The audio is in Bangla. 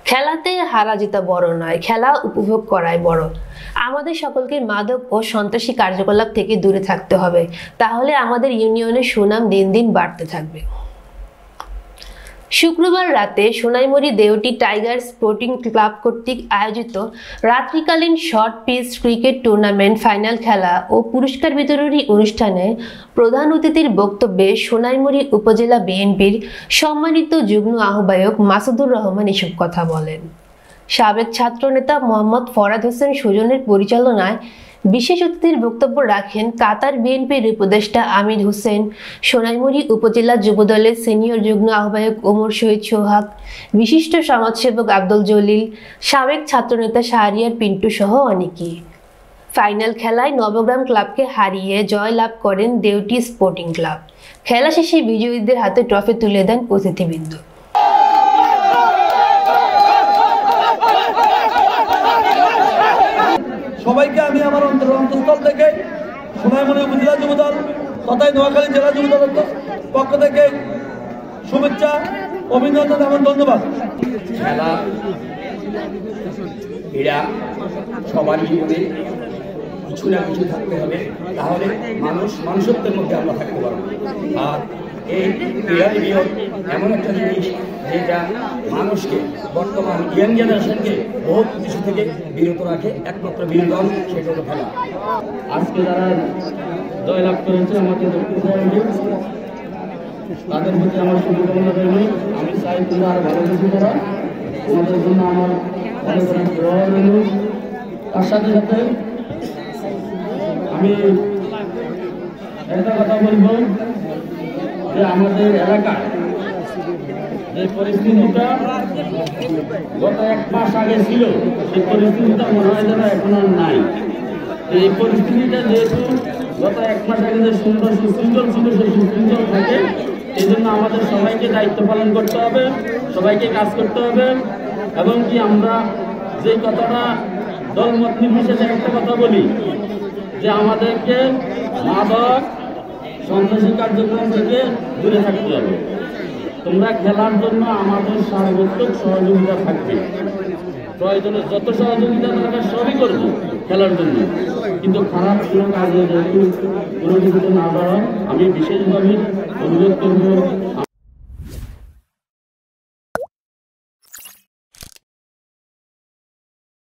খেলাতে হারা জিতা বড় নয়, খেলা উপভোগ করাই বড়। আমাদের সকলকে মাদক ও সন্ত্রাসী কার্যকলাপ থেকে দূরে থাকতে হবে, তাহলে আমাদের ইউনিয়নের সুনাম দিন দিন বাড়তে থাকবে। শুক্রবার রাতে Sonaimuri Deoti tiger sporting club কর্তৃক আয়োজিত রাত্রিকালীন short pitch cricket tournament final খেলা ও পুরস্কার বিতরণী অনুষ্ঠানে প্রধান অতিথির বক্তব্যে সোনাইমুড়ি উপজেলা বিএনপির সম্মানিত যুগ্ম আহ্বায়ক মাসুদুর রহমান এসব কথা বলেন। সাবেক ছাত্রনেতা মোহাম্মদ ফরাদ হোসেন সুজনের পরিচালনায় বিশেষ অতিথির বক্তব্য রাখেন কাতার বিএনপির উপদেষ্টা আমির হোসেন, সোনাইমুড়ি উপজেলা যুবদলের সিনিয়র যুগ্ম আহ্বায়ক ওমর শহীদ সোহাগ, বিশিষ্ট সমাজসেবক আব্দুল জলিল, সাবেক ছাত্রনেতা শাহরিয়ার পিন্টু সহ অনেকেই। ফাইনাল খেলায় নবগ্রাম ক্লাবকে হারিয়ে জয়লাভ করেন দেওটি স্পোর্টিং ক্লাব। খেলা শেষে বিজয়ীদের হাতে ট্রফি তুলে দেন অতিথিবৃন্দ। সবাইকে আমি আমার অন্তঃস্থল থেকে সোনাইমুড়ি উপজেলা যুবদল তথা নোয়াখালী জেলা যুবদলের পক্ষ থেকে শুভেচ্ছা, অভিনন্দন এবং ধন্যবাদ। খেলা ক্রীড়া সবারই জীবনে কিছু না কিছু থাকতে হবে, তাহলে মানুষত্বের মধ্যে আমরা থাকতে পারবো। আর এই ক্রীড়া বিনিয়োগ এমন একটা জিনিস যেটা মানুষকে, বর্তমান ইয়াং জেনারেশনকে বহুত কিছু থেকে বিরত রাখে। একমাত্র বিনোদন সেটা হলো খেলা। আজকে যারা জয়লাভ করেছে আমাদের তাদের প্রতি আমার শুভকামনা রইল। আমি চাই তোমরা আরো ভালো কিছু করা, তোমাদের জন্য আমার অনেক অনেক দোয়া রইল। তার সাথে সাথে আমি একটা কথা বলবো যে আমাদের এলাকায় যে পরিস্থিতিটা গত 1 মাস আগে ছিল, সেই পরিস্থিতিটা মনে হয় যেন এখন আর নাই। এই পরিস্থিতিটা যেহেতু গত 1 মাস আগে যে সুন্দর সুশৃঙ্খল ছিল, সেই সুশৃঙ্খল থাকে। এই জন্য আমাদের সবাইকে দায়িত্ব পালন করতে হবে, সবাইকে কাজ করতে হবে। এবং কি আমরা যে কথাটা দলমত নির্বিশেষে একটা কথা বলি যে আমাদেরকে মাদক সন্ত্রাসী কার্যক্রম থেকে দূরে থাকতে হবে। তোমরা খেলার জন্য আমাদের সর্বোত্তম সহযোগিতা থাকবে, প্রয়োজনে যত সহযোগিতা দরকার সবই করবো খেলার জন্য, কিন্তু খারাপ কোনো কাজে যেহেতু কোনো কিছু না বাড়ায় আমি বিশেষভাবে অনুরোধ করবো